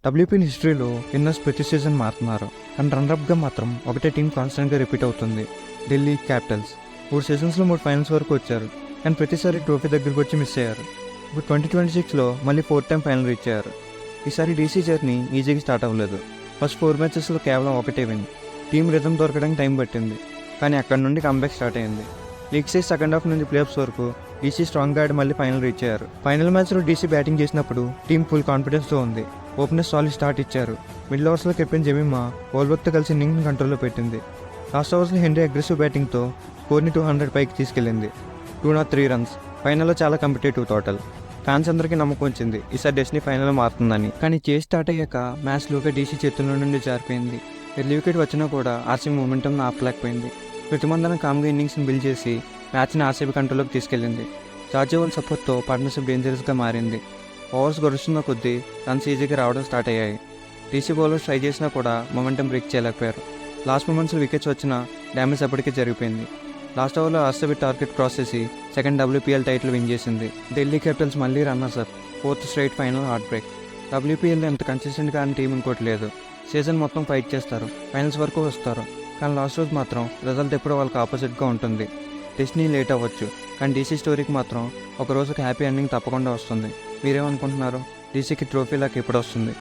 WPL హిస్టరీలో winners ప్రతి season మారుతున్నారు, కానీ రన్నరప్గా మాత్రం ఒకటే టీం కాన్స్టెంట్గా రిపీట్ అవుతుంది. ఢిల్లీ క్యాపిటల్స్ 3 సీజన్స్లో 3 ఫైనల్స్ వరకు వచ్చారు, కానీ ప్రతిసారి ట్రోఫీ దగ్గరికి వచ్చి మిస్ అయ్యారు. ఇప్పుడు 2026లో మళ్ళీ 4th టైం ఫైనల్ రీచ్ అయ్యారు. ఈసారి డీసీ జర్నీ ఈజీగా స్టార్ట్ అవ్వలేదు. ఫస్ట్ 4 మ్యాచెస్లో కేవలం ఒకటే విన్. టీం రిథమ్ దొరకడానికి టైం పట్టింది, కానీ అక్కడ నుండి కంబ్యాక్ స్టార్ట్ అయింది. లీగ్ సైజ్ సెకండ్ హాఫ్ నుంచి ప్లేఆఫ్స్ వరకు డీసీ స్ట్రాంగ్గా ఆడి మళ్ళీ ఫైనల్ రీచ్ అయ్యారు. ఫైనల్ మ్యాచ్లో డీసీ బ్యాటింగ్ చేసినప్పుడు టీం ఫుల్ కాన్ఫిడెన్స్తో ఉంది. ఓపెనర్స్ సాలిడ్ స్టార్ట్ ఇచ్చారు. మిడిల్ ఓవర్స్లో కెప్టెన్ జమీమా బౌల్బర్గ్తో కలిసి ఇన్నింగ్స్ని కంట్రోల్లో పెట్టింది. లాస్ట్ ఓవర్స్లో హెన్రీ అగ్రెసివ్ బ్యాటింగ్తో స్కోర్ని 200 పైకి తీసుకెళ్లింది. 203 రన్స్. ఫైనల్లో చాలా కాంపిటేటివ్ టోటల్. ఫ్యాన్స్ అందరికీ నమ్మకం వచ్చింది ఈసారి డెస్టినీ ఫైనల్ మారుతుందని. కానీ చేసి స్టార్ట్ అయ్యాక మ్యాచ్ లోగా డీసీ చేతుల్లో నుండి జారిపోయింది. ఎర్లీ వికెట్ వచ్చినా కూడా ఆర్సీబీ మొమెంటం ఆపలేకపోయింది. ప్రతిమందరం కామ్గా ఇన్నింగ్స్ని బిల్డ్ చేసి మ్యాచ్ని ఆర్సీబీ కంట్రోల్లోకి తీసుకెళ్లింది. జార్జ్ ఓవెల్ సపోర్ట్తో పార్ట్నర్షిప్ డేంజరస్గా మారింది. ఓవర్స్ గడుస్తున్న కొద్దీ రన్స్ ఈజీగా రావడం స్టార్ట్ అయ్యాయి. డీసీ బౌలర్స్ ట్రై చేసినా కూడా మొమెంటం బ్రేక్ చేయలేకపోయారు. లాస్ట్ మూమెంట్స్లో వికెట్స్ వచ్చినా డ్యామేజ్ అప్పటికే జరిగిపోయింది. లాస్ట్ ఓవర్లో ఆర్సీబీ టార్గెట్ క్రాస్ చేసి సెకండ్ డబ్ల్యూపీఎల్ టైటిల్ విన్ చేసింది. ఢిల్లీ క్యాపిటల్స్ మళ్ళీ runners up. 4th straight final heart break. డబ్ల్యూపీఎల్లో ఎంత కన్సిస్టెంట్గా అని టీం ఇంకోటి లేదు. సీజన్ మొత్తం ఫైట్ చేస్తారు, ఫైనల్స్ వరకు వస్తారు, కానీ లాస్ట్ రోజు మాత్రం రిజల్ట్ ఎప్పుడూ వాళ్ళకి ఆపోజిట్గా ఉంటుంది. డెస్టినీ లేట్ అవ్వచ్చు, కానీ డీసీ స్టోరీకి మాత్రం ఒక రోజుకి హ్యాపీ ఎండింగ్ తప్పకుండా వస్తుంది. మీరేమనుకుంటున్నారు? డీసీకి ట్రోఫీ లాక్ ఎప్పుడు వస్తుంది?